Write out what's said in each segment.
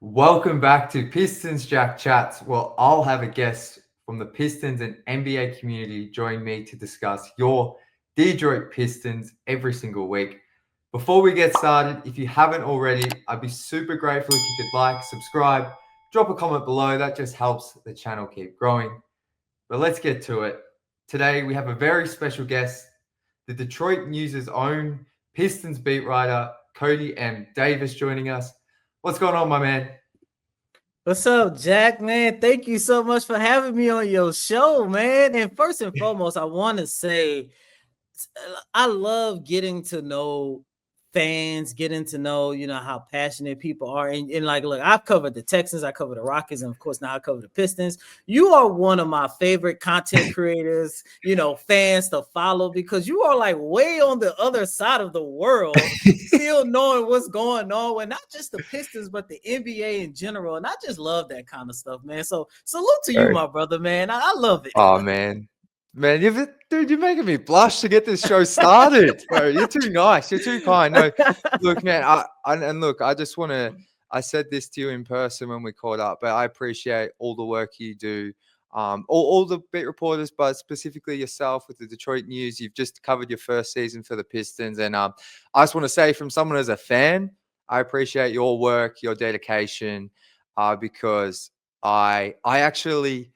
Welcome back to Pistons Jack Chats. Well, I'll have a guest from the Pistons and NBA community join me to discuss your Detroit Pistons every single week. Before we get started, if you haven't already, I'd be super grateful if you could like, subscribe, drop a comment below. That just helps the channel keep growing. But let's get to it. Today, we have a very special guest, the Detroit News' own Pistons beat writer, Coty M. Davis, joining us. What's going on, my man? What's up, Jack, man? Thank you so much for having me on your show, man. And first and foremost, I want to say I love getting to know fans, getting to know, how passionate people are. And like, look, I've covered the Texans, I covered the Rockets, and of course, now I cover the Pistons. You are one of my favorite content creators, fans to follow because you are like way on the other side of the world, still knowing what's going on with not just the Pistons, but the NBA in general. And I just love that kind of stuff, man. So salute to you, my brother, man. I love it. Oh, man, you're making me blush to get this show started, bro. You're too nice. You're too kind. No, look, man, I just want to. I said this to you in person when we caught up, but I appreciate all the work you do. All the beat reporters, but specifically yourself with the Detroit News. You've just covered your first season for the Pistons, and I just want to say, from someone as a fan, I appreciate your work, your dedication, because I actually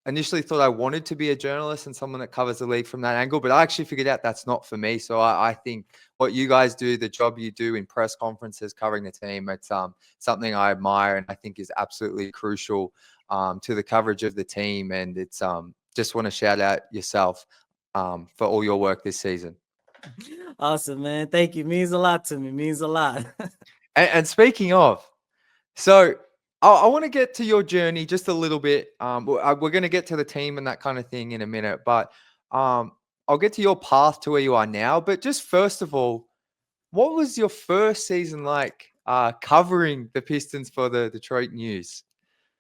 initially thought I wanted to be a journalist and someone that covers the league from that angle, but I actually figured out that's not for me. So I think what you guys do, the job you do in press conferences covering the team, it's something I admire and I think is absolutely crucial to the coverage of the team. And it's just want to shout out yourself for all your work this season. Awesome, man. Thank you. Means a lot to me. Means a lot. and speaking of, so I want to get to your journey just a little bit. We're going to get to the team and that kind of thing in a minute, but I'll get to your path to where you are now. But just first of all, what was your first season like covering the Pistons for the Detroit News?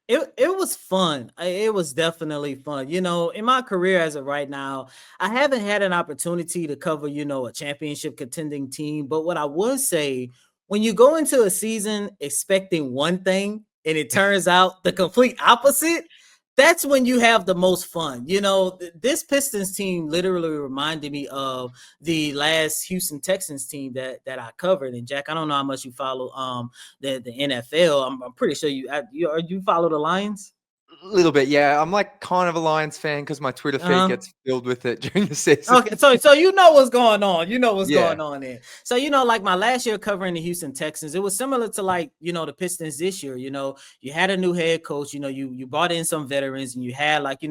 It was fun. It was definitely fun. In my career as of right now, I haven't had an opportunity to cover, a championship contending team. But what I would say, when you go into a season expecting one thing and it turns out the complete opposite, that's when you have the most fun. This Pistons team literally reminded me of the last Houston Texans team that I covered. And Jack, I don't know how much you follow the NFL. I'm pretty sure you follow the Lions. A little bit, yeah. I'm like kind of a Lions fan because my Twitter feed gets filled with it during the season. Okay, so you know what's going on. You know what's going on there. So, like my last year covering the Houston Texans, it was similar to like, the Pistons this year. You had a new head coach, you brought in some veterans and you had like,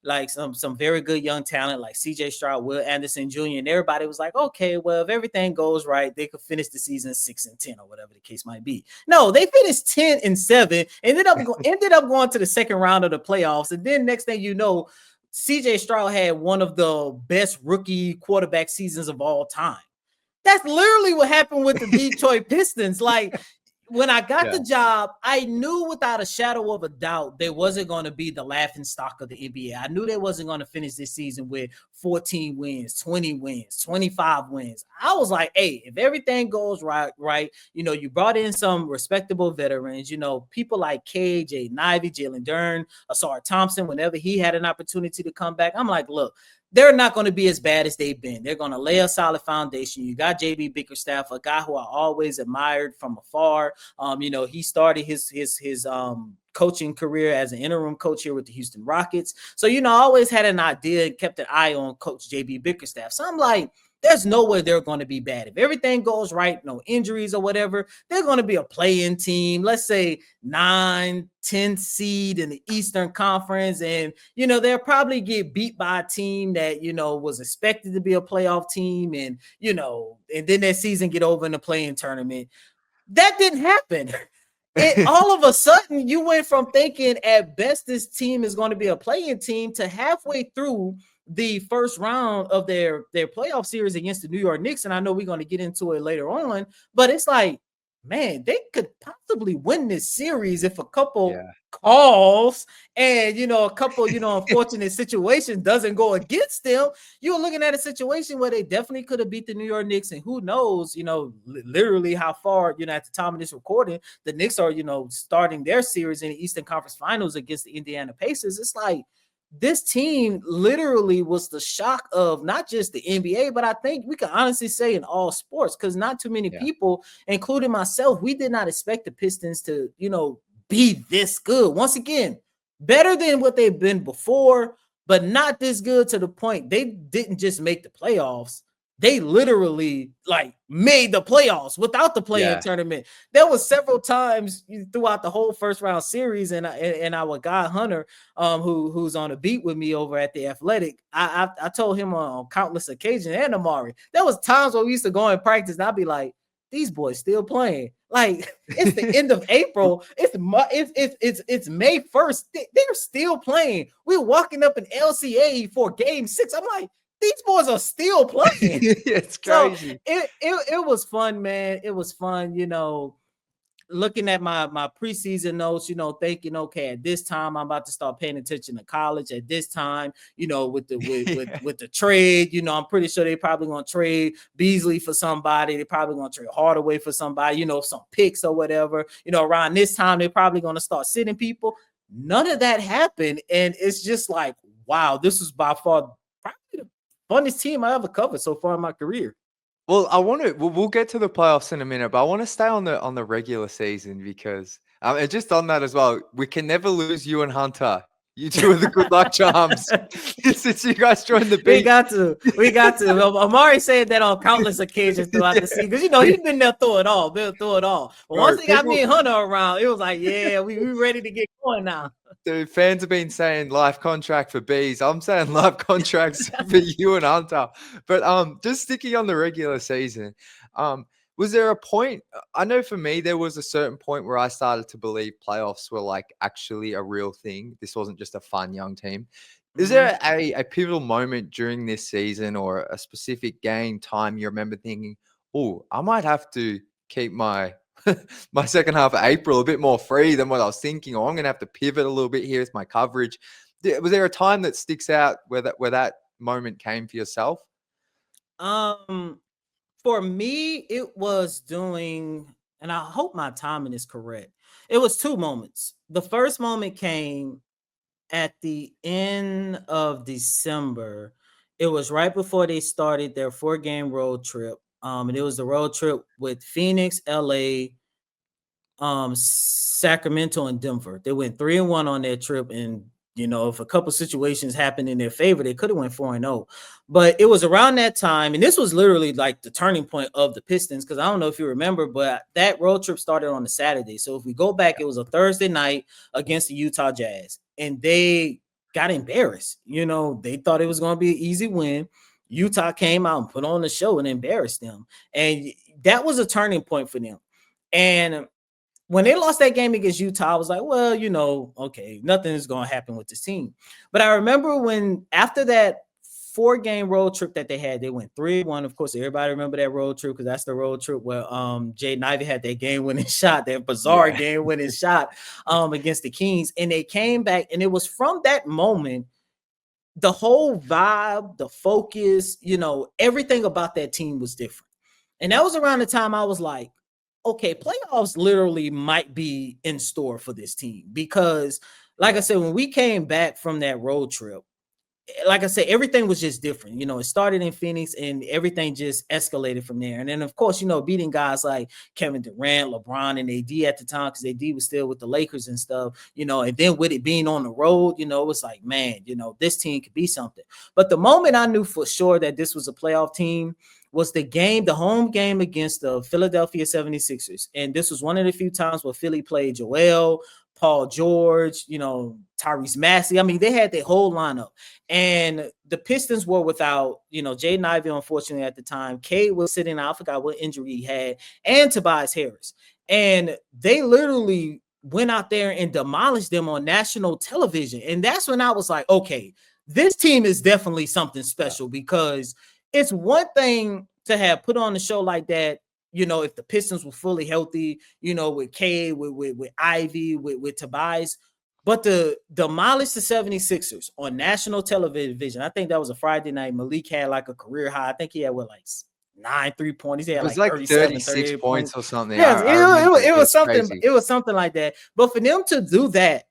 like some very good young talent like CJ Stroud, Will Anderson Jr. And everybody was like, okay, well, if everything goes right, they could finish the season 6-10 or whatever the case might be. No, they finished 10-7, ended up going to the second round of the playoffs. And then next thing you know, CJ Stroud had one of the best rookie quarterback seasons of all time. That's literally what happened with the Detroit Pistons. Like, when I got the job, I knew without a shadow of a doubt they wasn't going to be the laughing stock of the NBA. I knew they wasn't going to finish this season with 14 wins, 20 wins, 25 wins. I was like, hey, if everything goes right, you brought in some respectable veterans, people like Cade, Jaden Ivey, Jalen Duren, Asar Thompson, whenever he had an opportunity to come back. I'm like, look, they're not going to be as bad as they've been. They're going to lay a solid foundation. You got JB Bickerstaff, a guy who I always admired from afar. He started his coaching career as an interim coach here with the Houston Rockets. So, I always had an idea and kept an eye on Coach JB Bickerstaff. So I'm like, there's no way they're going to be bad. If everything goes right, no injuries or whatever, they're going to be a play-in team, let's say 9-10 seed in the Eastern Conference. And, they'll probably get beat by a team that, was expected to be a playoff team. And, and then that season get over in the play-in tournament. That didn't happen. And all of a sudden, you went from thinking at best this team is going to be a play-in team to halfway through the first round of their playoff series against the New York Knicks. And I know we're going to get into it later on, but it's like man, they could possibly win this series if a couple Yeah. calls and a couple unfortunate situations doesn't go against them. You're looking at a situation where they definitely could have beat the New York Knicks, and who knows, literally how far, at the time of this recording, the Knicks are, starting their series in the Eastern Conference Finals against the Indiana Pacers. It's like this team literally was the shock of not just the NBA, but I think we can honestly say in all sports, because not too many people, including myself, we did not expect the Pistons to, be this good. Once again, better than what they've been before, but not this good to the point they didn't just make the playoffs. They literally made the playoffs without the play-in tournament. There was several times throughout the whole first round series, and our guy Hunter, who's on the beat with me over at the Athletic, I told him on countless occasions, and Amari, there was times where we used to go in practice, and I'd be like, these boys still playing. Like, it's the end of April. It's May 1st. They're still playing. We're walking up in LCA for Game 6. I'm like, these boys are still playing. It's crazy. So it was fun, man. It was fun, looking at my preseason notes, thinking, okay, at this time I'm about to start paying attention to college. At this time, with the trade, I'm pretty sure they probably gonna trade Beasley for somebody. They're probably gonna trade Hardaway for somebody, some picks or whatever. Around this time they're probably gonna start sitting people. None of that happened, and it's just like, wow, this is by far probably the funnest team I ever covered so far in my career. Well, we'll get to the playoffs in a minute, but I want to stay on the regular season because and just on that as well, we can never lose you and Hunter. You two are the good luck charms since you guys joined the beat. We got to. Amari said that on countless occasions throughout the season, because he's been there through it all. But once they got me and Hunter around, it was like, yeah, we ready to get going now. Dude, fans have been saying life contract for Bees. I'm saying life contracts for you and Hunter. But just sticking on the regular season, was there a point? I know for me, there was a certain point where I started to believe playoffs were actually a real thing. This wasn't just a fun young team. Is there a pivotal moment during this season or a specific game time you remember thinking, oh, I might have to keep my my second half of April a bit more free than what I was thinking, or I'm going to have to pivot a little bit here with my coverage? Was there a time that sticks out where that moment came for yourself? For me, it was doing, and I hope my timing is correct, it was two moments. The first moment came at the end of December. It was right before they started their 4-game road trip. And it was the road trip with Phoenix, LA, Sacramento, and Denver. They went 3-1 on their trip, and if a couple situations happened in their favor, they could have went 4-0. But it was around that time, and this was literally like the turning point of the Pistons, because I don't know if you remember, but that road trip started on a Saturday. So if we go back, it was a Thursday night against the Utah Jazz, and they got embarrassed. They thought it was going to be an easy win. Utah came out and put on the show and embarrassed them, and that was a turning point for them. And when they lost that game against Utah, I was like, well, okay, nothing is going to happen with this team. But I remember when after that 4-game road trip that they had, they went 3-1. Of course, everybody remember that road trip because that's the road trip where Jaden Ivey had that game-winning shot, that bizarre game-winning shot against the Kings. And they came back, and it was from that moment, the whole vibe, the focus, everything about that team was different. And that was around the time I was like, okay, playoffs literally might be in store for this team, because like I said, when we came back from that road trip, like I said, everything was just different. It started in Phoenix and everything just escalated from there. And then, of course, beating guys like Kevin Durant, LeBron, and AD at the time, because AD was still with the Lakers and stuff, and then with it being on the road, it was like, man, this team could be something. But the moment I knew for sure that this was a playoff team was the home game against the Philadelphia 76ers. And this was one of the few times where Philly played Joel, Paul George, Tyrese Maxey. I mean, they had their whole lineup. And the Pistons were without, Jaden Ivey, unfortunately, at the time. Cade was sitting out. I forgot what injury he had. And Tobias Harris. And they literally went out there and demolished them on national television. And that's when I was like, okay, this team is definitely something special, because it's one thing to have put on a show like that, you know, if the Pistons were fully healthy, you know, with Cade, with Ivy, with Tobias. But to demolish the 76ers on national television, I think that was a Friday night. Malik had like a career high. I think he had 9 3-pointers. He had It was like like 37, 36 38 points points. or something. Yes, I remember it was something. crazy. It was something like that. But for them to do that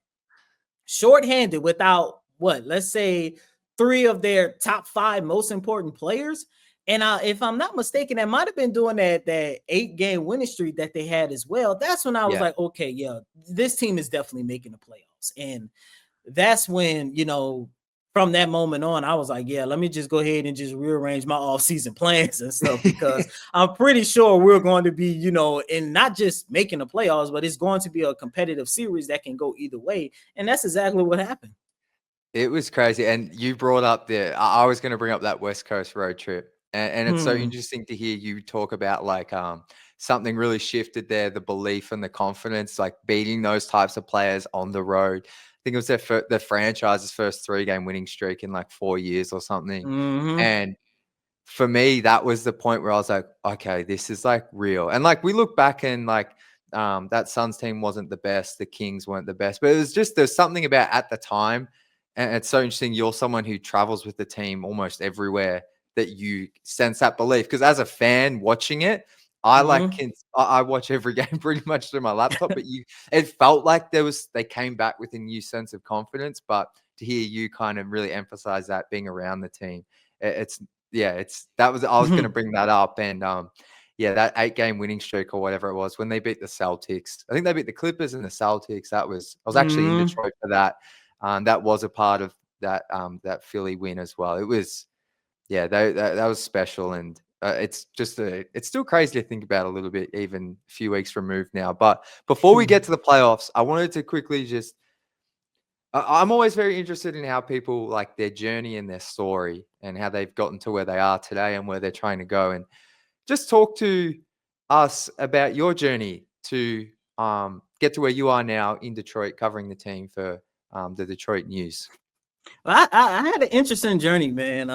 shorthanded without let's say 3 of their top 5 most important players. And if I'm not mistaken, that might have been doing that 8-game winning streak that they had as well. That's when I was like, okay, yeah, this team is definitely making the playoffs. And that's when, you know, from that moment on, I was like, yeah, let me just go ahead and just rearrange my off-season plans and stuff, because I'm pretty sure we're going to be, you know, in not just making the playoffs, but it's going to be a competitive series that can go either way. And that's exactly what happened. It was crazy. And you brought up I was going to bring up that West Coast road trip. And it's so interesting to hear you talk about like something really shifted there, the belief and the confidence, like beating those types of players on the road. I think it was the franchise's first 3-game winning streak in like 4 years or something. And for me, that was the point where I was like, okay, this is like real. And like we look back and like that Suns team wasn't the best, the Kings weren't the best, but it was just there's something about at the time. And it's so interesting. You're someone who travels with the team almost everywhere, that you sense that belief. Because as a fan watching it, I watch every game pretty much through my laptop. But it felt like they came back with a new sense of confidence. But to hear you kind of really emphasize that being around the team, I was going to bring that up. And that 8-game winning streak or whatever it was when they beat the Celtics. I think they beat the Clippers and the Celtics. I was actually in Detroit for that. That was a part of that Philly win as well. It was, that was special. And it's still crazy to think about a little bit, even a few weeks removed now. But before we get to the playoffs, I wanted to quickly I'm always very interested in how people like their journey and their story and how they've gotten to where they are today and where they're trying to go. And just talk to us about your journey to get to where you are now in Detroit, covering the team for the Detroit News. Well, I had an interesting journey, man.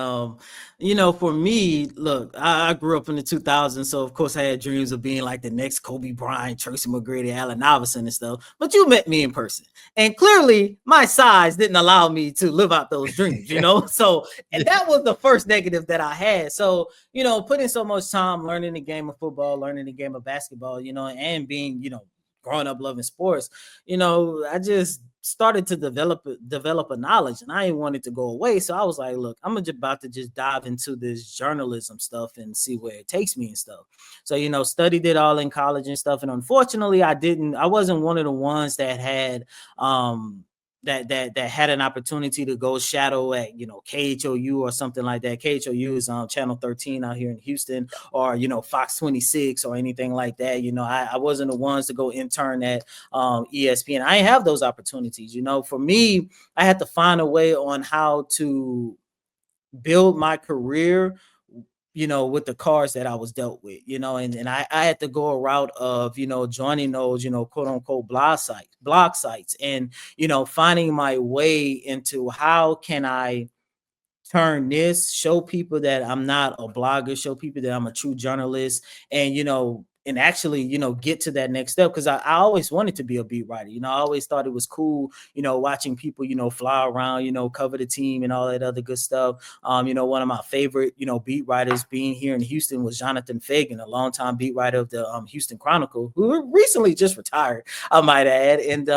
You know, for me, look, I grew up in the 2000s, so of course I had dreams of being like the next Kobe Bryant, Tracy McGrady, Allen Iverson and stuff. But you met me in person, and clearly my size didn't allow me to live out those dreams, you know. So and that was the first negative that I had. So, you know, putting so much time learning the game of football, learning the game of basketball, you know, and being, you know, growing up loving sports, you know, I just started to develop a knowledge, and I didn't want it to go away. So I was like, look, I'm about to just dive into this journalism stuff and see where it takes me and stuff. So, you know, studied it all in college and stuff. And unfortunately, I wasn't one of the ones that had that had an opportunity to go shadow at, you know, KHOU or something like that. KHOU is on channel 13 out here in Houston, or, you know, Fox 26 or anything like that. You know, I wasn't the ones to go intern at ESPN. I didn't have those opportunities. You know, for me, I had to find a way on how to build my career, you know, with the cards that I was dealt with, you know, and I had to go a route of, you know, joining those, you know, quote unquote blog sites, and, you know, finding my way into how can I turn this, show people that I'm not a blogger, show people that I'm a true journalist, and, you know, and actually, you know, get to that next step. Because I always wanted to be a beat writer. You know, I always thought it was cool, you know, watching people, you know, fly around, you know, cover the team and all that other good stuff. You know, one of my favorite, you know, beat writers being here in Houston was Jonathan Fagan, a longtime beat writer of the Houston Chronicle, who recently just retired, I might add. And,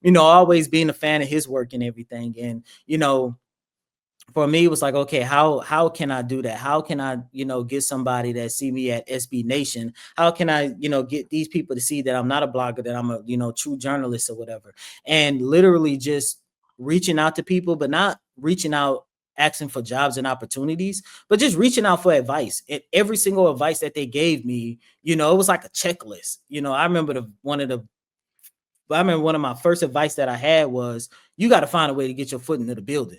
you know, always being a fan of his work and everything. And, you know, for me, it was like, okay, how can I do that? How can I, you know, get somebody that see me at SB Nation? How can I, you know, get these people to see that I'm not a blogger, that I'm a, you know, true journalist or whatever? And literally just reaching out to people, but not reaching out asking for jobs and opportunities, but just reaching out for advice. And every single advice that they gave me, you know, it was like a checklist. You know, I remember one of my first advice that I had was, you got to find a way to get your foot into the building.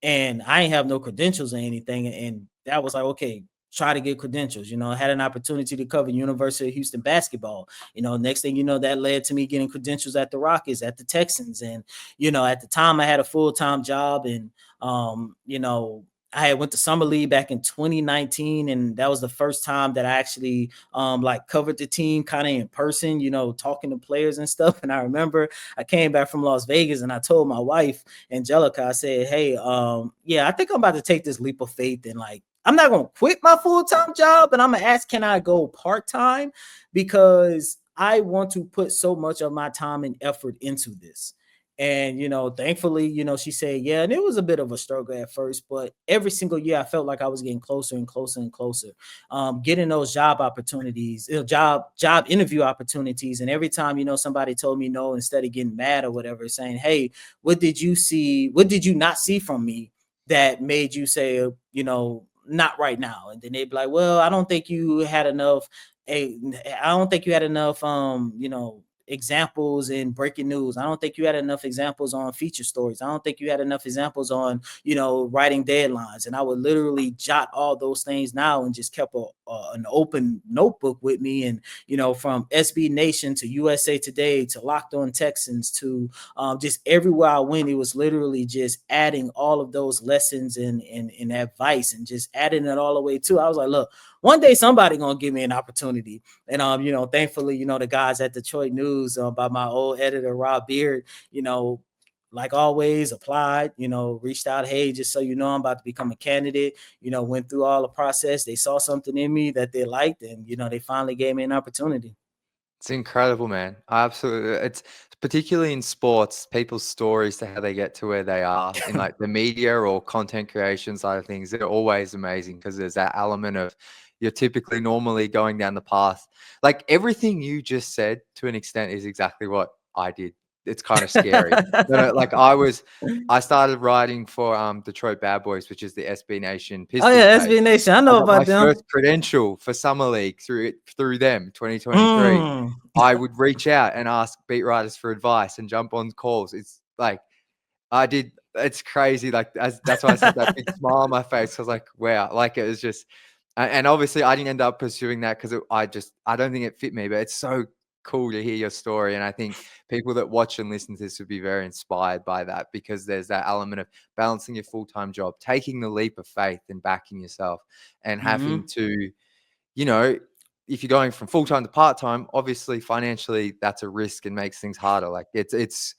And I ain't have no credentials or anything. And that was like, okay, try to get credentials. You know, I had an opportunity to cover University of Houston basketball. You know, next thing you know, that led to me getting credentials at the Rockets, at the Texans. And, you know, at the time I had a full-time job, and, you know, I had went to summer league back in 2019, and that was the first time that I actually like covered the team kind of in person, you know, talking to players and stuff. And I remember I came back from Las Vegas and I told my wife, Angelica, I said, hey, yeah, I think I'm about to take this leap of faith, and like I'm not gonna quit my full-time job, and I'm gonna ask, can I go part-time? Because I want to put so much of my time and effort into this. And, you know, thankfully, you know, she said, yeah. And it was a bit of a struggle at first, but every single year I felt like I was getting closer and closer and closer, getting those job opportunities, job interview opportunities. And every time, you know, somebody told me no, instead of getting mad or whatever, saying, hey, what did you see? What did you not see from me that made you say, you know, not right now? And then they'd be like, well, I don't think you had enough. I don't think you had enough, you know, examples in breaking news. I don't think you had enough examples on feature stories. I don't think you had enough examples on, you know, writing deadlines. And I would literally jot all those things now and just kept an open notebook with me. And, you know, from SB Nation to USA Today to Locked On Texans to just everywhere I went, it was literally just adding all of those lessons and advice and just adding it all the way to. I was like, look, one day somebody gonna give me an opportunity. And you know, thankfully, you know, the guys at Detroit News, by my old editor Rob Beard, you know, like always, applied, you know, reached out, hey, just so you know, I'm about to become a candidate, you know, went through all the process. They saw something in me that they liked, and you know, they finally gave me an opportunity. It's incredible, man. I absolutely. It's particularly in sports, people's stories to how they get to where they are in like the media or content creation side of things. They're always amazing because there's that element of you're typically normally going down the path. Like everything you just said to an extent is exactly what I did. It's kind of scary. Like I started writing for Detroit Bad Boys, which is the SB Nation Oh Pistons yeah, page. SB Nation. I I know got my about them. first credential for summer league through them, 2023. I would reach out and ask beat writers for advice and jump on calls. It's like I did. It's crazy. Like that's why I said that big smile on my face. I was like, wow. Like it was just, and obviously I didn't end up pursuing that because I don't think it fit me. But it's so cool to hear your story, and I think people that watch and listen to this would be very inspired by that because there's that element of balancing your full-time job, taking the leap of faith and backing yourself, and having to, you know, if you're going from full-time to part-time, obviously financially that's a risk and makes things harder. Like it's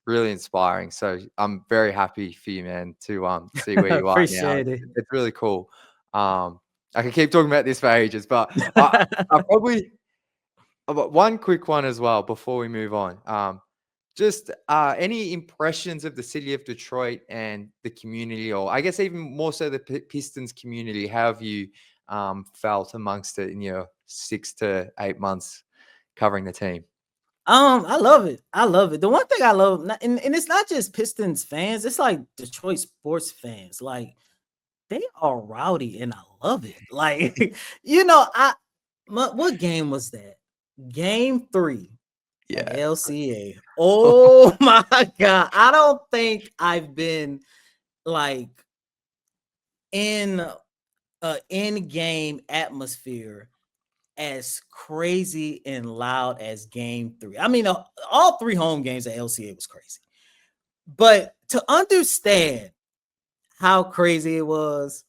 really inspiring. So I'm very happy for you, man, to see where you are now. Appreciate it. It's really cool. I can keep talking about this for ages, but I probably one quick one as well before we move on. Just any impressions of the city of Detroit and the community, or I guess even more so the Pistons community. How have you felt amongst it in your 6 to 8 months covering the team? I love it. I love it. The one thing I love, and it's not just Pistons fans, it's like Detroit sports fans. Like they are rowdy and I love it. Like, you know, what game was that? Game 3 of LCA. Oh my God. I don't think I've been like in an in-game atmosphere as crazy and loud as game 3. I mean, all 3 home games at LCA was crazy. But to understand how crazy it was,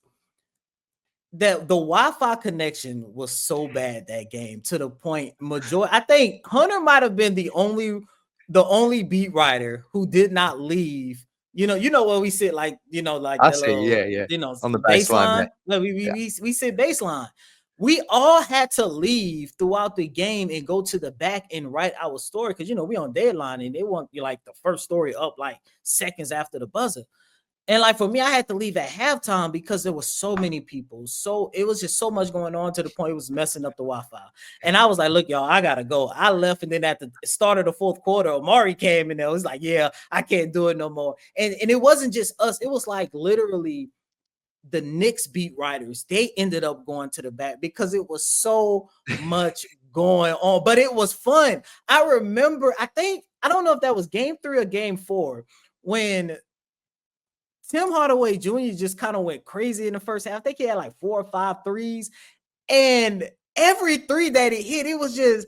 that the Wi-Fi connection was so bad that game to the point I think Hunter might have been the only beat writer who did not leave. You know where we sit, like, you know, like I the see, little, yeah. you know, On the baseline. baseline, We sit baseline. We all had to leave throughout the game and go to the back and write our story because, you know, we on deadline and they want you like the first story up like seconds after the buzzer. And like for me, I had to leave at halftime because there was so many people. So it was just so much going on to the point it was messing up the Wi-Fi. And I was like, look, y'all, I gotta go. I left, and then at the start of the fourth quarter, Amari came in there. It was like, yeah, I can't do it no more. And it wasn't just us, it was like literally the Knicks beat writers. They ended up going to the back because it was so much going on, but it was fun. I remember, I don't know if that was game 3 or game 4 when Tim Hardaway Jr. just kind of went crazy in the first half. I think he had like 4 or 5 threes. And every 3 that he hit, it was just,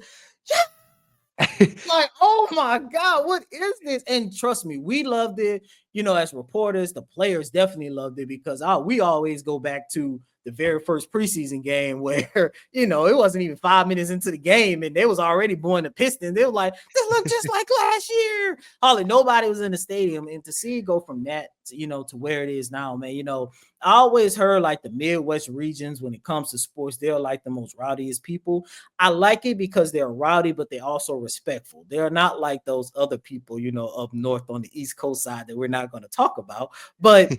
yeah. Like, oh my God, what is this? And trust me, we loved it. As reporters, the players definitely loved it because we always go back to the very first preseason game where, it wasn't even 5 minutes into the game and they was already booing the Pistons. They were like, this looked just like last year. Hardly nobody was in the stadium. And to see it go from that, to where it is now, man, I always heard like the Midwest regions when it comes to sports, they're like the most rowdiest people. I like it because they're rowdy, but they're also respectful. They're not like those other people, up north on the East Coast side that we're not going to talk about. But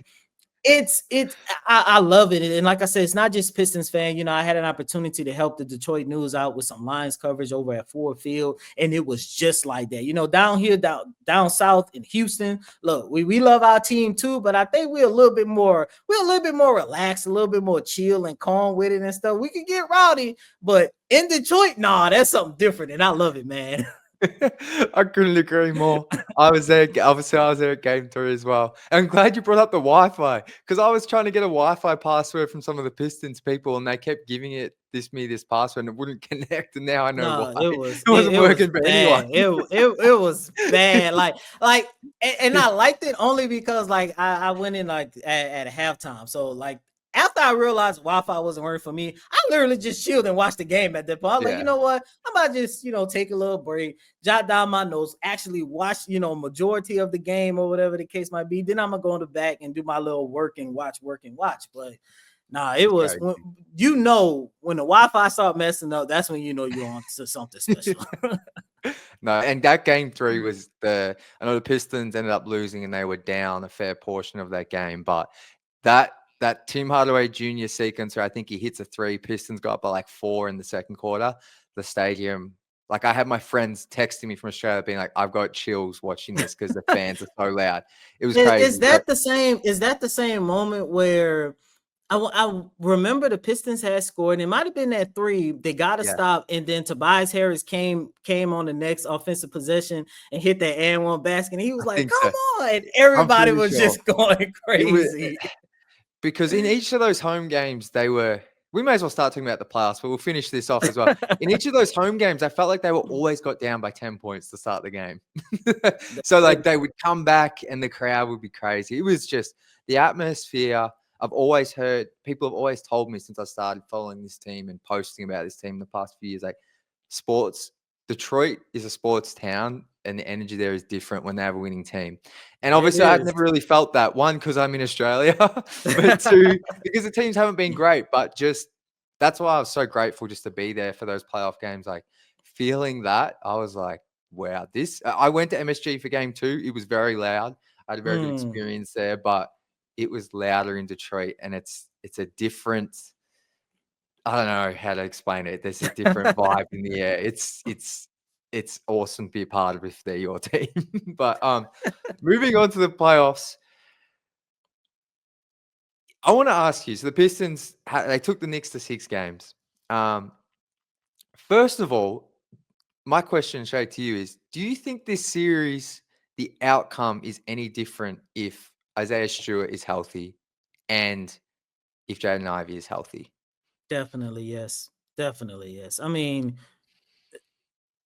I love it. And like I said, it's not just Pistons fan. I had an opportunity to help the Detroit News out with some Lions coverage over at Ford Field, and it was just like that. Down here, down south in Houston, look, we love our team too, but I think we're a little bit more relaxed, a little bit more chill and calm with it and stuff. We can get rowdy, but in Detroit, nah, that's something different, and I love it, man. I couldn't agree more. I was there. Obviously, I was there at Game 3 as well. I'm glad you brought up the Wi-Fi because I was trying to get a Wi-Fi password from some of the Pistons people, and they kept giving me this password, and it wouldn't connect. And now I know why. It wasn't working for anyone. It was bad. And I liked it only because I went in at halftime. So after I realized Wi-Fi wasn't working for me, I literally just chilled and watched the game at that point. I was like, you know what? I might just, take a little break, jot down my notes, actually watch, majority of the game or whatever the case might be. Then I'm going to go in the back and do my little work and watch. But nah, it was, when the Wi-Fi started messing up, that's when you're on to something special. No, and that Game 3 was I know the Pistons ended up losing and they were down a fair portion of that game, but that Tim Hardaway Jr. sequence where I think he hits a 3, Pistons got up by 4 in the second quarter. The stadium, I had my friends texting me from Australia being like, I've got chills watching this because the fans are so loud. It was crazy. Is that the same moment where I remember the Pistons had scored? It might have been that 3. They got to stop, and then Tobias Harris came on the next offensive possession and hit that and one basket. And he was like, "Come on!" And everybody was just going crazy. Because in each of those home games, we may as well start talking about the playoffs, but we'll finish this off as well. In each of those home games, I felt like they were always got down by 10 points to start the game. So they would come back and the crowd would be crazy. It was just the atmosphere. I've always heard, people have always told me since I started following this team and posting about this team the past few years, sports, Detroit is a sports town and the energy there is different when they have a winning team. And obviously I've never really felt that. 1, because I'm in Australia, but 2, because the teams haven't been great, but just that's why I was so grateful just to be there for those playoff games. Feeling that, I was like, wow, I went to MSG for Game 2. It was very loud. I had a very good experience there, but it was louder in Detroit, and it's a different, I don't know how to explain it. There's a different vibe in the air. It's awesome to be a part of if they're your team. But moving on to the playoffs, I want to ask you. So the Pistons, they took the Knicks to 6 games. First of all, my question straight to you is: do you think this series, the outcome is any different if Isaiah Stewart is healthy and if Jaden Ivey is healthy? Definitely yes. I mean,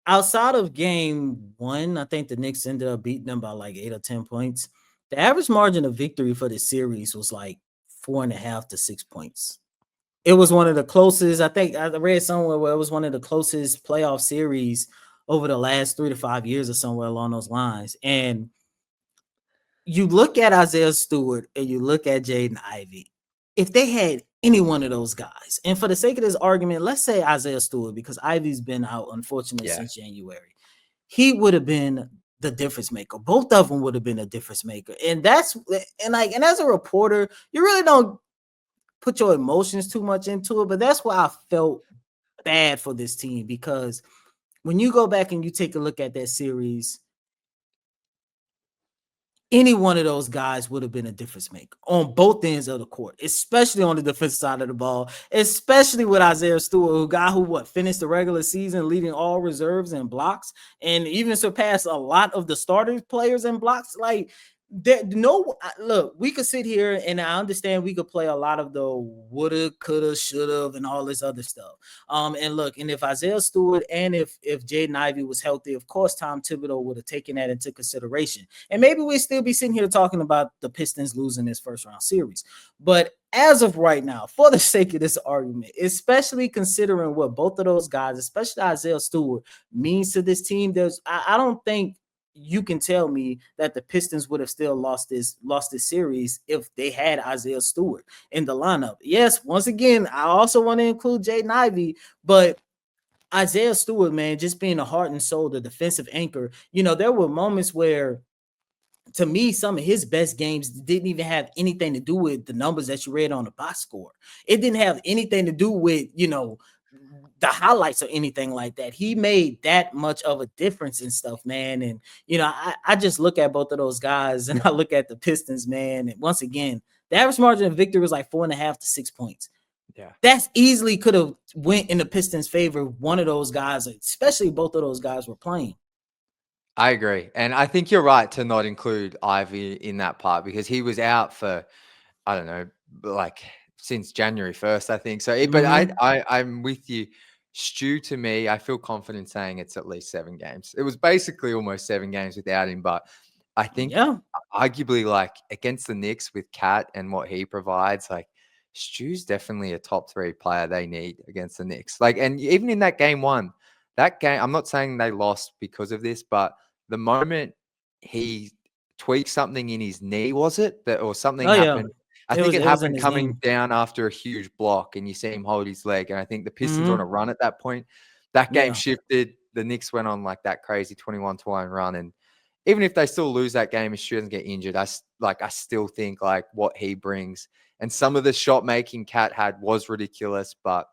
outside of Game 1, I think the Knicks ended up beating them by 8 or 10 points. The average margin of victory for the series was 4.5 to 6 points. It was one of the closest. I think I read somewhere where it was one of the closest playoff series over the last 3 to 5 years or somewhere along those lines. And you look at Isaiah Stewart and you look at Jaden Ivey. If they had any one of those guys, and for the sake of this argument, let's say Isaiah Stewart, because Ivy's been out, unfortunately, since January, he would have been the difference maker. Both of them would have been a difference maker. And as a reporter, you really don't put your emotions too much into it, but that's why I felt bad for this team, because when you go back and you take a look at that series, any one of those guys would have been a difference maker on both ends of the court, especially on the defensive side of the ball, especially with Isaiah Stewart, who finished the regular season leading all reserves in blocks and even surpassed a lot of the starter players in blocks. Look, we could sit here and I understand we could play a lot of the woulda, coulda, shoulda, and all this other stuff. And look, and if Isaiah Stewart and if Jaden Ivey was healthy, of course Tom Thibodeau would have taken that into consideration, and maybe we'd still be sitting here talking about the Pistons losing this first round series. But as of right now, for the sake of this argument, especially considering what both of those guys, especially Isaiah Stewart, means to this team, I don't think you can tell me that the Pistons would have still lost this series if they had Isaiah Stewart in the lineup. Yes, once again, I also want to include Jaden Ivey, but Isaiah Stewart, man, just being the heart and soul, the defensive anchor. There were moments where, to me, some of his best games didn't even have anything to do with the numbers that you read on the box score. It didn't have anything to do with, the highlights or anything like that. He made that much of a difference and stuff, man. And, I just look at both of those guys and I look at the Pistons, man. And once again, the average margin of victory was like 4.5 to 6 points. Yeah. That's easily could have went in the Pistons' favor. One of those guys, especially both of those guys, were playing. I agree. And I think you're right to not include Ivy in that part because he was out for, I don't know, like since January 1st, I think. So, but I'm with you. Stu, to me, I feel confident saying it's at least 7 games. It was basically almost 7 games without him, but I think arguably like against the Knicks with Cat and what he provides, like Stu's definitely a top 3 player they need against the Knicks. Like, and even in that game 1, that game, I'm not saying they lost because of this, but the moment he tweaked something in his knee, was it that, or something happened? I think it happened coming down after a huge block, and you see him hold his leg. And I think the Pistons were on a run at that point. That game shifted. The Knicks went on like that crazy 21-1 run, and even if they still lose that game, if Stu doesn't get injured, I still think like what he brings and some of the shot making Cat had was ridiculous. But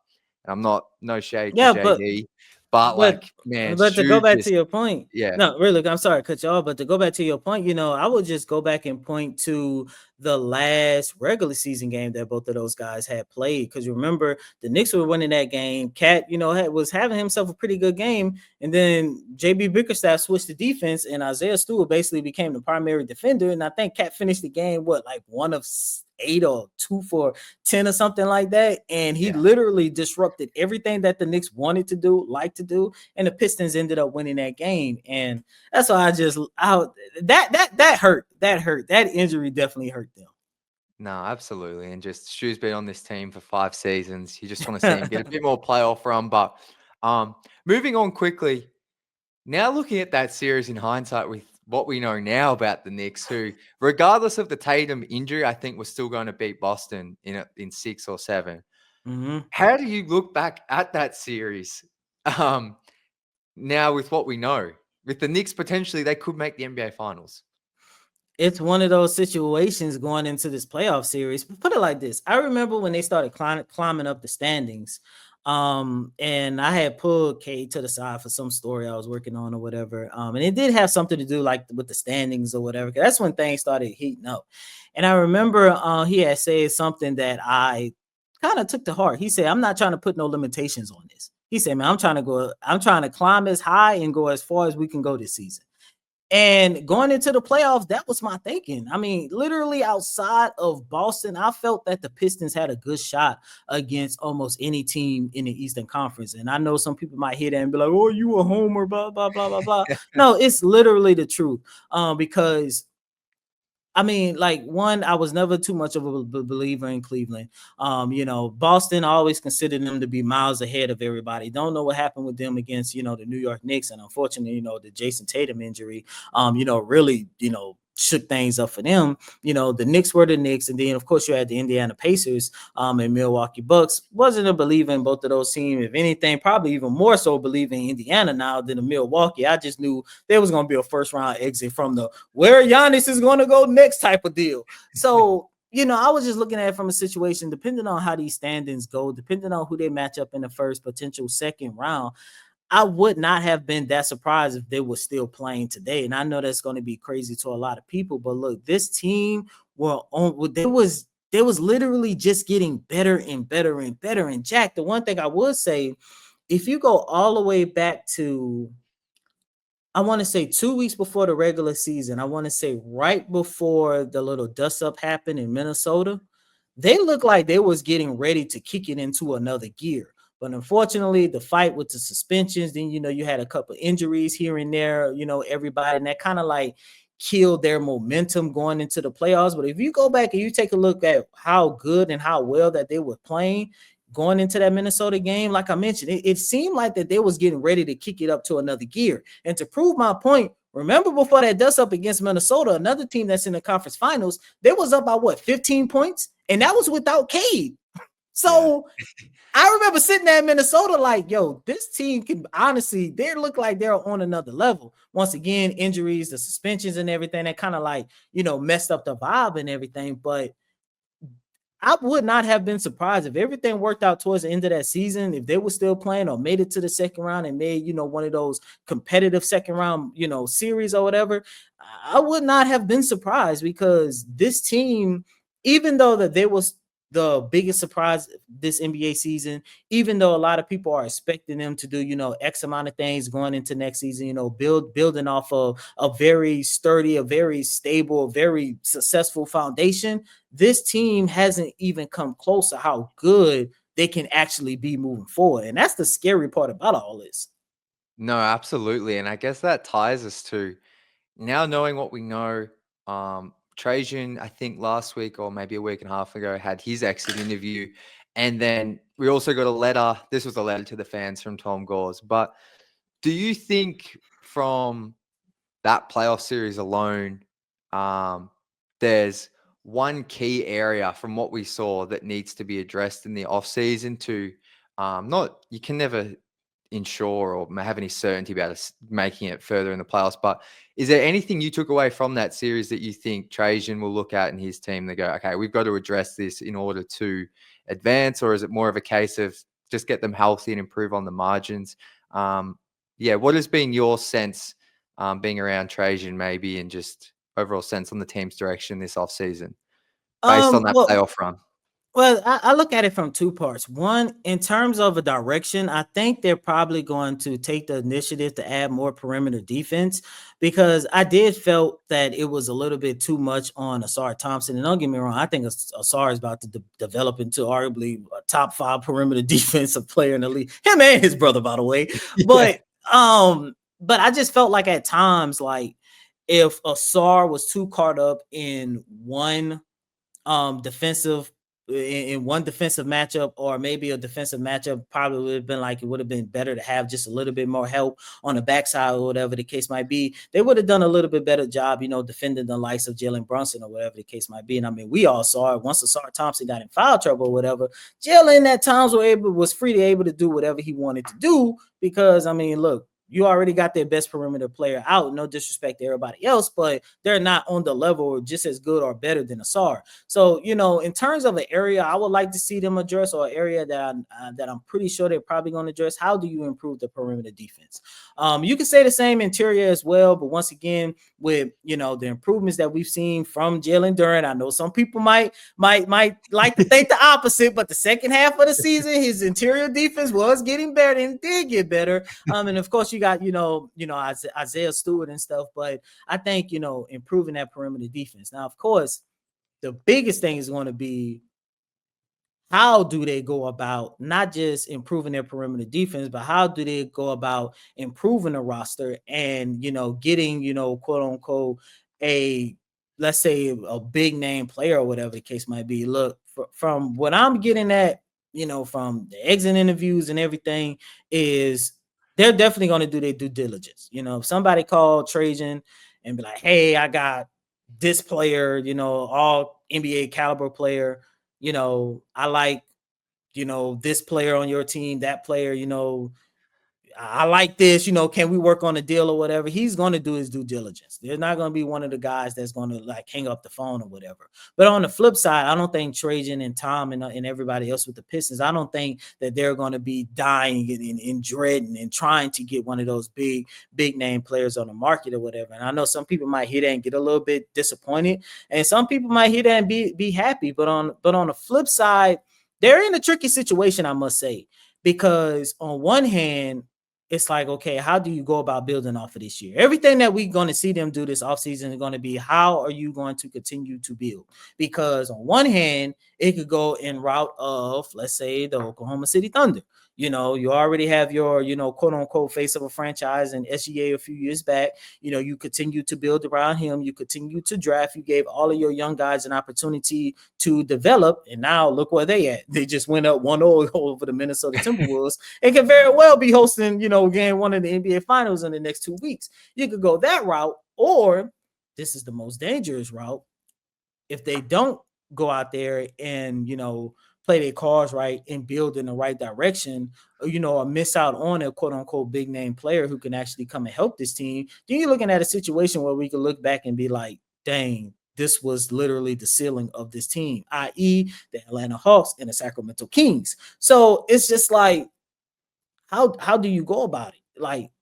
I'm no shade to JD. But like, man, but to go back to your point, yeah. No, really, I'm sorry to cut you off, but to go back to your point, I would just go back and point to the last regular season game that both of those guys had played. Because remember, the Knicks were winning that game. Cat, was having himself a pretty good game, and then JB Bickerstaff switched the defense, and Isaiah Stewart basically became the primary defender. And I think Cat finished the game like 1 of 8 or 2 for 10 or something like that, and he literally disrupted everything that the Knicks wanted to do, liked to do, and the Pistons ended up winning that game. And that's why that hurt. That injury definitely hurt them. No, absolutely. And just Stu's been on this team for 5 seasons. You just want to see him get a bit more playoff run. But moving on quickly, now looking at that series in hindsight with what we know now about the Knicks, who, regardless of the Tatum injury, I think we're still going to beat Boston in 6 or 7. How do you look back at that series now with what we know? With the Knicks, potentially, they could make the NBA Finals. It's one of those situations going into this playoff series. Put it like this. I remember when they started climbing up the standings. And I had pulled Cade to the side for some story I was working on or whatever. And it did have something to do like with the standings or whatever. That's when things started heating up. And I remember he had said something that I kind of took to heart. He said, "I'm not trying to put no limitations on this." He said, "Man, I'm trying to climb as high and go as far as we can go this season." And going into the playoffs, that was my thinking. I mean, literally outside of Boston, I felt that the Pistons had a good shot against almost any team in the Eastern Conference. And I know some people might hear that and be like, "Oh, you a homer, blah, blah, blah, blah, blah." No, it's literally the truth. Because I mean, like, one, I was never too much of a believer in Cleveland. Boston, I always considered them to be miles ahead of everybody. Don't know what happened with them against, the New York Knicks. And unfortunately, the Jason Tatum injury, really, shook things up for them. The Knicks were the Knicks. And then, of course, you had the Indiana Pacers and Milwaukee Bucks. Wasn't a believer in both of those teams. If anything, probably even more so believing in Indiana now than the Milwaukee. I just knew there was going to be a first round exit from the where Giannis is going to go next type of deal. So, I was just looking at it from a situation, depending on how these standings go, depending on who they match up in the first potential second round, I would not have been that surprised if they were still playing today. And I know that's going to be crazy to a lot of people, but look, this team there was literally just getting better and better and better. And Jack, the one thing I would say, if you go all the way back to I want to say 2 weeks before the regular season. I want to say right before the little dust up happened in Minnesota. They looked like they was getting ready to kick it into another gear. But unfortunately, the fight with the suspensions, then, you had a couple injuries here and there, everybody, and that kind of like killed their momentum going into the playoffs. But if you go back and you take a look at how good and how well that they were playing going into that Minnesota game, like I mentioned, it seemed like that they was getting ready to kick it up to another gear. And to prove my point, remember before that dust up against Minnesota, another team that's in the conference finals, they was up by 15 points? And that was without Cade. So I remember sitting there in Minnesota like, yo, this team can honestly, they look like they're on another level. Once again, injuries, the suspensions and everything, that kind of like, messed up the vibe and everything. But I would not have been surprised if everything worked out towards the end of that season, if they were still playing or made it to the second round and made, one of those competitive second round, series or whatever. I would not have been surprised, because this team, even though that they was the biggest surprise this NBA season, even though a lot of people are expecting them to do, X amount of things going into next season, building off of a very sturdy, a very stable, very successful foundation, this team hasn't even come close to how good they can actually be moving forward. And that's the scary part about all this. No, absolutely. And I guess that ties us to now knowing what we know. Trajan, I think last week or maybe a week and a half ago, had his exit interview. And then we also got a letter. This was a letter to the fans from Tom Gores. But do you think from that playoff series alone, there's one key area from what we saw that needs to be addressed in the offseason to you can never ensure or have any certainty about us making it further in the playoffs, but is there anything you took away from that series that you think Trajan will look at in his team? They go, okay, we've got to address this in order to advance, or is it more of a case of just get them healthy and improve on the margins? What has been your sense being around Trajan, maybe, and just overall sense on the team's direction this offseason based on that playoff run? Well, I look at it from two parts. One, in terms of a direction, I think they're probably going to take the initiative to add more perimeter defense, because I did felt that it was a little bit too much on Asar Thompson. And don't get me wrong, I think Asar is about to develop into arguably a top 5 perimeter defensive player in the league. Him and his brother, by the way. Yeah. But I just felt like at times, like if Asar was too caught up in one defensive matchup, or maybe a defensive matchup, probably would have been like, it would have been better to have just a little bit more help on the backside or whatever the case might be. They would have done a little bit better job, defending the likes of Jalen Brunson or whatever the case might be. And I mean, we all saw it once Asar Thompson got in foul trouble or whatever. Jalen at times was free to able to do whatever he wanted to do, because I mean, look, you already got their best perimeter player out. No disrespect to everybody else, but they're not on the level or just as good or better than Asar. So, in terms of an area I would like to see them address, or an area that I'm pretty sure they're probably going to address, how do you improve the perimeter defense? You can say the same interior as well, but once again, with the improvements that we've seen from Jalen Duren, I know some people might like to think the opposite, but the second half of the season, his interior defense was getting better, and it did get better. And of course, you got Isaiah Stewart and stuff, but I think improving that perimeter defense. Now, of course, the biggest thing is going to be, how do they go about not just improving their perimeter defense, but how do they go about improving the roster and, getting, quote unquote, let's say a big name player or whatever the case might be. Look, from what I'm getting at, from the exit interviews and everything, is they're definitely going to do their due diligence. If somebody called Trajan and be like, hey, I got this player, all NBA caliber player, I like, this player on your team, that player, I like this, can we work on a deal or whatever? He's going to do his due diligence. They're not going to be one of the guys that's going to like hang up the phone or whatever. But on the flip side, I don't think Trajan and Tom and everybody else with the Pistons, I don't think that they're going to be dying and dreading and trying to get one of those big name players on the market or whatever. And I know some people might hear that and get a little bit disappointed, and some people might hear that and be happy. But on the flip side, they're in a tricky situation, I must say, because on one hand, it's like, okay, how do you go about building off of this year? Everything that we're going to see them do this offseason is going to be, how are you going to continue to build? Because on one hand, it could go in route of, let's say, the Oklahoma City Thunder. You know, you already have your, you know, quote unquote face of a franchise in SGA a few years back. You know, you continue to build around him. You continue to draft. You gave all of your young guys an opportunity to develop. And now look where they at. They just went up 1-0 over the Minnesota Timberwolves. It could very well be hosting, you know, game one of the NBA Finals in the next 2 weeks. You could go that route, or this is the most dangerous route. If they don't go out there and, you know, play their cards right and build in the right direction, you know, or miss out on a quote unquote big name player who can actually come and help this team, then you're looking at a situation where we could look back and be like, dang, this was literally the ceiling of this team, i.e., the Atlanta Hawks and the Sacramento Kings. So it's just like, how do you go about it? Like,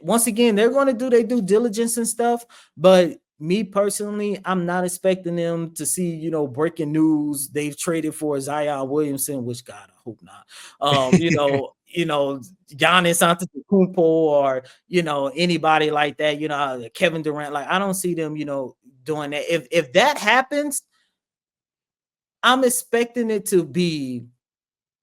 once again, they're going to do their due diligence and stuff, but me personally, I'm not expecting them to see, you know, breaking news they've traded for Zion Williamson, which, God, I hope not. You know, Giannis Antetokounmpo, or, you know, anybody like that, you know, Kevin Durant. Like, I don't see them, you know, doing that. If that happens, I'm expecting it to be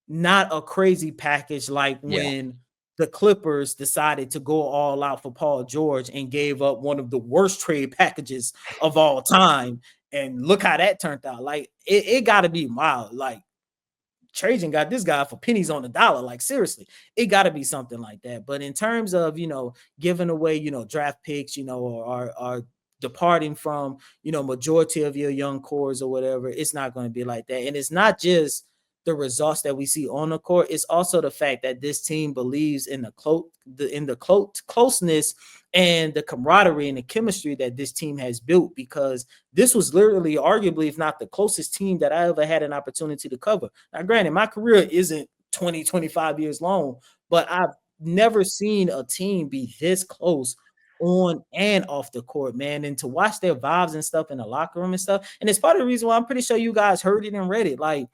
not a crazy package like when the Clippers decided to go all out for Paul George and gave up one of the worst trade packages of all time. And look how that turned out. Like, it got to be wild. Like, Trajan got this guy for pennies on the dollar. Like, seriously, it got to be something like that. But in terms of, you know, giving away, you know, draft picks, you know, or departing from, you know, majority of your young cores or whatever, it's not going to be like that. And it's not just the results that we see on the court, it's also the fact that this team believes in the closeness and the camaraderie and the chemistry that this team has built, because this was literally arguably, if not the closest team that I ever had an opportunity to cover. Now, granted, my career isn't 25 years long, but I've never seen a team be this close on and off the court, man. And to watch their vibes and stuff in the locker room and stuff. And it's part of the reason why I'm pretty sure you guys heard it and read it. Like,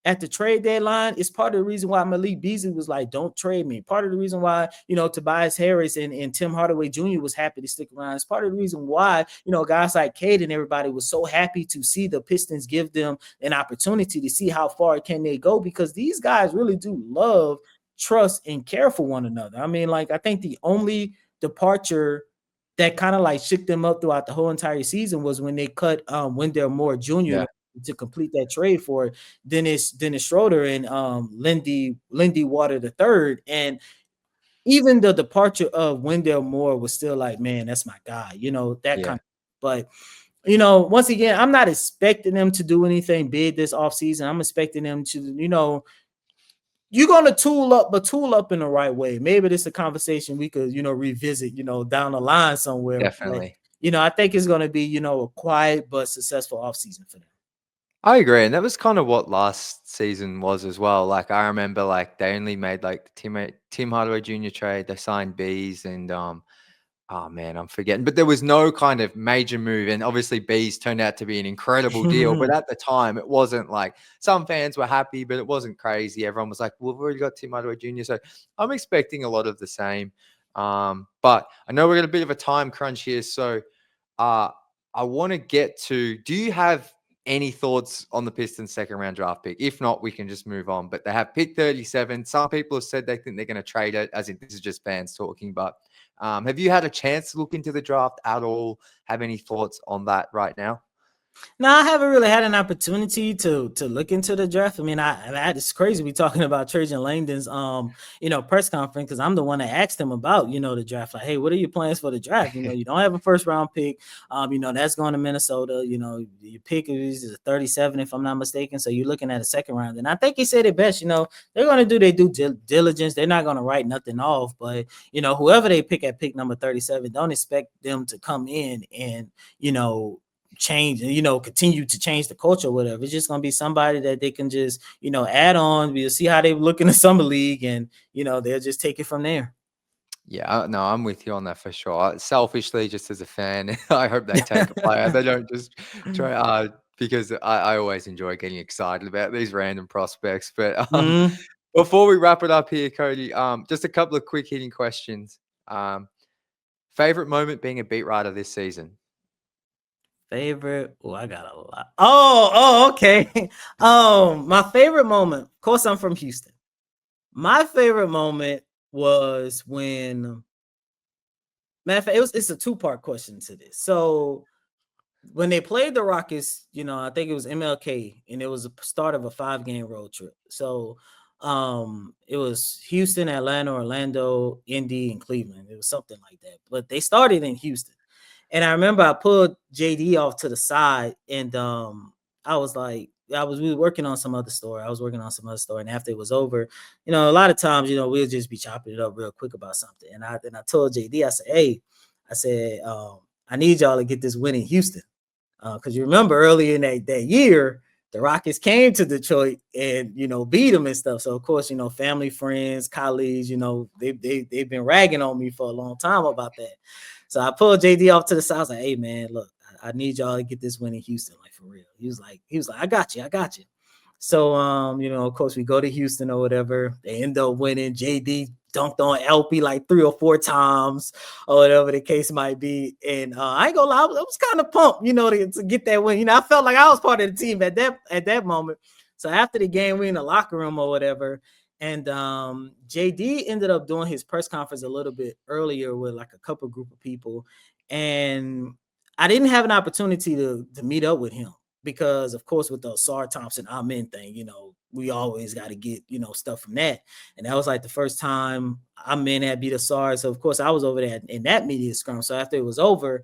at the trade deadline, it's part of the reason why Malik Beasley was like, don't trade me. Part of the reason why, you know, Tobias Harris and Tim Hardaway Jr. was happy to stick around. It's part of the reason why, you know, guys like Cade and everybody was so happy to see the Pistons give them an opportunity to see how far can they go, because these guys really do love, trust, and care for one another. I mean, like, I think the only departure that kind of like shook them up throughout the whole entire season was when they cut Wendell Moore Jr. to complete that trade for Dennis Schroeder and Lindy Water the third. And even the departure of Wendell Moore was still like, man, that's my guy, you know, that kind of. But, you know, once again, I'm not expecting them to do anything big this offseason. I'm expecting them to, you know, you're going to tool up, but tool up in the right way. Maybe this is a conversation we could, you know, revisit, you know, down the line somewhere. Definitely. But, you know, I think it's going to be, you know, a quiet but successful offseason for them. I agree, and that was kind of what last season was as well. Like, I remember, like, they only made like the Tim Hardaway Jr. trade. They signed Bees, and oh man, I'm forgetting. But there was no kind of major move, and obviously Bees turned out to be an incredible deal. But at the time, it wasn't like, some fans were happy, but it wasn't crazy. Everyone was like, "Well, we've already got Tim Hardaway Jr." So I'm expecting a lot of the same. But I know we're got a bit of a time crunch here, so I want to get to. Do you have any thoughts on the Pistons' second round draft pick? If not, we can just move on. But they have pick 37. Some people have said they think they're going to trade it, as in this is just fans talking. But have you had a chance to look into the draft at all? Have any thoughts on that right now? No, I haven't really had an opportunity to look into the draft. I mean, it's crazy we talking about Trajan Langdon's you know, press conference, because I'm the one that asked him about, you know, the draft. Like, hey, what are your plans for the draft? You know, you don't have a first round pick. You know, that's going to Minnesota. You know, your pick is 37, if I'm not mistaken. So you're looking at a second round. And I think he said it best. You know, they're going to do their due diligence. They're not going to write nothing off. But, you know, whoever they pick at pick number 37, don't expect them to come in and, you know, change and, you know, continue to change the culture or whatever. It's just going to be somebody that they can just, you know, add on. We'll see how they look in the summer league, and, you know, they'll just take it from there. Yeah, no, I'm with you on that for sure. Selfishly, just as a fan, I hope they take a player. They don't just try, because I always enjoy getting excited about these random prospects. But Before we wrap it up here, Cody, just a couple of quick hitting questions. Favorite moment being a beat writer this season? Favorite? Oh, I got a lot. Oh, okay. My favorite moment. Of course, I'm from Houston. My favorite moment was when. Matter of fact, it's a two-part question to this. So when they played the Rockets, I think it was MLK, and it was the start of a 5-game road trip. So it was Houston, Atlanta, Orlando, Indy, and Cleveland. It was something like that. But they started in Houston. And I remember I pulled JD off to the side, and I was like, we were working on some other story. I was working on some other story, and after it was over, a lot of times, we'll just be chopping it up real quick about something. And I told JD, I said, hey, I need y'all to get this win in Houston, because you remember earlier in that year, the Rockets came to Detroit and beat them and stuff. So of course, family, friends, colleagues, they've been ragging on me for a long time about that. So I pulled JD off to the side. I was like, hey man, look, I need y'all to get this win in Houston, like for real. He was like, I got you. So of course we go to Houston or whatever. They end up winning. JD dunked on LP like 3 or 4 times or whatever the case might be. And I ain't gonna lie, I was kind of pumped, to get that win. I felt like I was part of the team at that moment. So after the game, we in the locker room or whatever. And JD ended up doing his press conference a little bit earlier with like a couple group of people. And I didn't have an opportunity to meet up with him because, of course, with the Sar Thompson Amen thing, we always got to get, stuff from that. And that was like the first time Amen had beat Sar. So, of course, I was over there in that media scrum. So after it was over,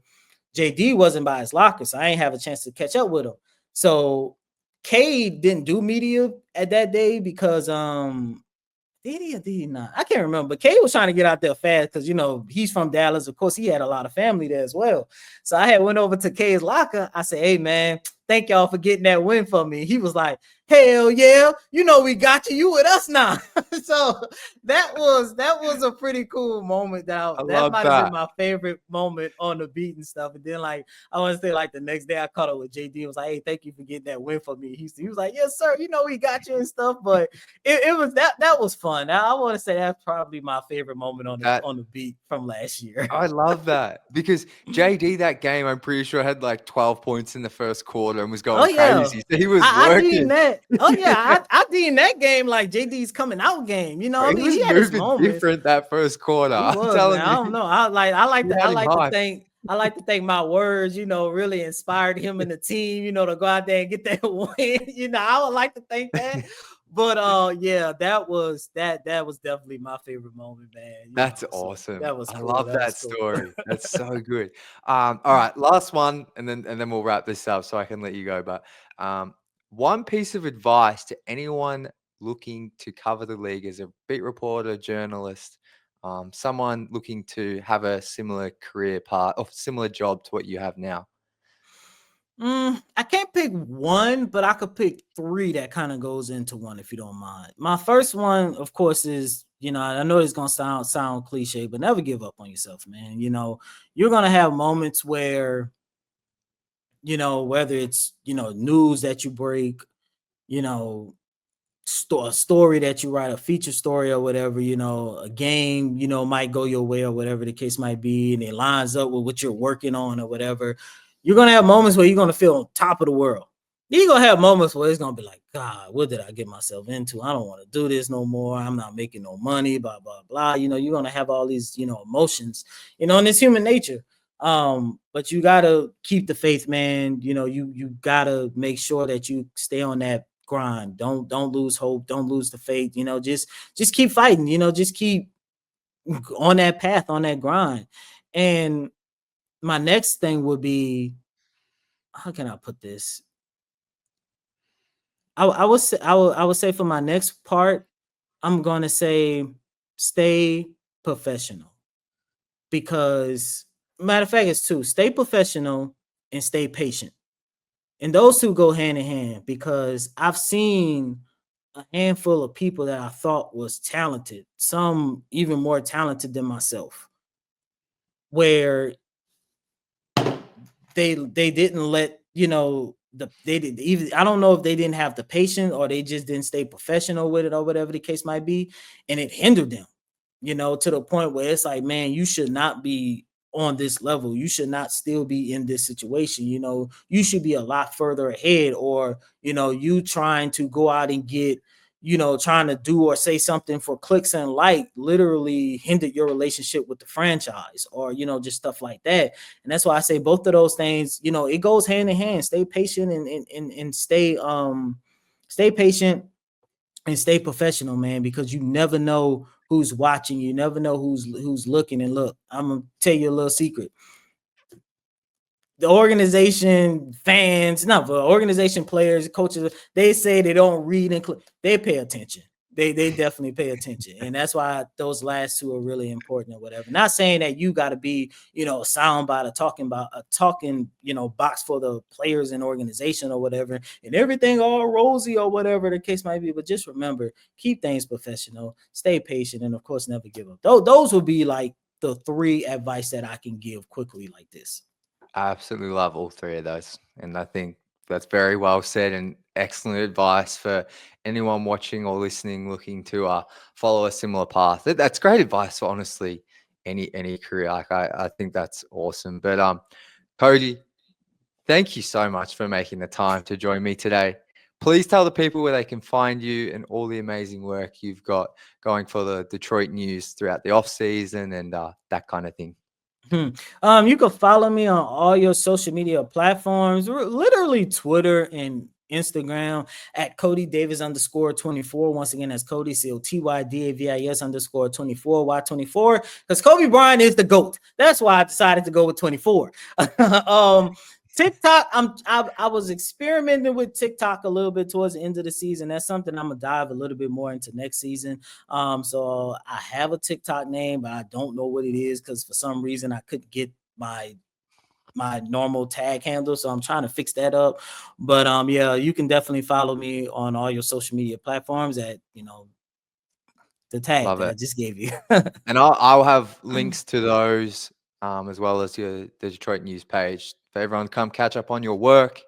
JD wasn't by his locker. So I ain't have a chance to catch up with him. So Cade didn't do media at that day because did he or did he not? I can't remember. But Cade was trying to get out there fast because, he's from Dallas. Of course, he had a lot of family there as well. So I had went over to Cade's locker. I said, hey, man, thank y'all for getting that win for me. He was like, hell yeah. We got you. You with us now. So that was a pretty cool moment. That might have been my favorite moment on the beat and stuff. And then, like, I want to say, like, the next day I caught up with JD. I was like, hey, thank you for getting that win for me. He was like, yes, sir. We got you and stuff. But it was that was fun. I want to say that's probably my favorite moment on the beat from last year. I love that because JD that game, I'm pretty sure had like 12 points in the first quarter and was going crazy. So he was working. I deemed that game like JD's coming out game. He had his moments. Different that first quarter. I'm telling you. I don't know. I like to think my words, really inspired him and the team, to go out there and get that win. I would like to think that. But that was definitely my favorite moment, man. That's awesome. That was cool. I love that story. That's so good. All right, last one, and then we'll wrap this up so I can let you go. But one piece of advice to anyone looking to cover the league as a beat reporter, journalist, someone looking to have a similar career path or similar job to what you have now. I can't pick one, but I could pick 3 that kind of goes into one, if you don't mind. My first one, of course, is, I know it's going to sound cliche, but never give up on yourself, man. You're going to have moments where, whether it's, news that you break, a story that you write, a feature story or whatever, a game, might go your way or whatever the case might be, and it lines up with what you're working on or whatever. You're going to have moments where you're going to feel on top of the world. You're going to have moments where it's going to be like, God, what did I get myself into? I don't want to do this no more. I'm not making no money, blah, blah, blah. You're going to have all these, emotions, and it's human nature. But you got to keep the faith, man. You got to make sure that you stay on that grind. Don't lose hope. Don't lose the faith. Just keep fighting. Just keep on that path, on that grind. And my next thing would be, how can I put this? I would say for my next part, I'm gonna say stay professional, because matter of fact, it's 2: stay professional and stay patient. And those 2 go hand in hand, because I've seen a handful of people that I thought was talented, some even more talented than myself, where they didn't let they did even, I don't know if they didn't have the patience or they just didn't stay professional with it or whatever the case might be, and it hindered them, to the point where it's like, man, you should not be on this level. You should not still be in this situation. You should be a lot further ahead, or you trying to go out and get, trying to do or say something for clicks and like literally hindered your relationship with the franchise, or just stuff like that. And that's why I say both of those things, it goes hand in hand. Stay patient and stay patient and stay professional, man, because you never know who's watching. You never know who's looking. And look, I'm gonna tell you a little secret. The organization fans, not the organization players, coaches, they say they don't read and they pay attention. They definitely pay attention. And that's why those last two are really important or whatever. Not saying that you got to be, a soundbite, a talking, box for the players and organization or whatever, and everything all rosy or whatever the case might be. But just remember, keep things professional, stay patient, and of course, never give up. Those would be like the 3 advice that I can give quickly like this. I absolutely love all 3 of those. And I think that's very well said and excellent advice for anyone watching or listening, looking to follow a similar path. That's great advice for honestly any career. Like I think that's awesome. But Cody, thank you so much for making the time to join me today. Please tell the people where they can find you and all the amazing work you've got going for the Detroit News throughout the off season and that kind of thing. You can follow me on all your social media platforms, literally Twitter and Instagram at Cody Davis _24. Once again, that's Cody COTYDAVIS _24 Y24. Because Kobe Bryant is the GOAT. That's why I decided to go with 24. TikTok, I was experimenting with TikTok a little bit towards the end of the season. That's something I'm gonna dive a little bit more into next season. So I have a TikTok name, but I don't know what it is because for some reason I couldn't get my normal tag handle. So I'm trying to fix that up. But yeah, you can definitely follow me on all your social media platforms at the tag Love that it. I just gave you. And I'll have links to those as well as the Detroit News page for everyone to come catch up on your work.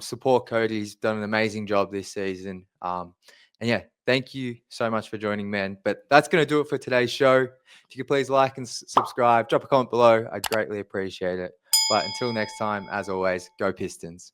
Support Cody. He's done an amazing job this season. And yeah, thank you so much for joining, man. But that's going to do it for today's show. If you could please like and subscribe, drop a comment below. I'd greatly appreciate it. But until next time, as always, go Pistons.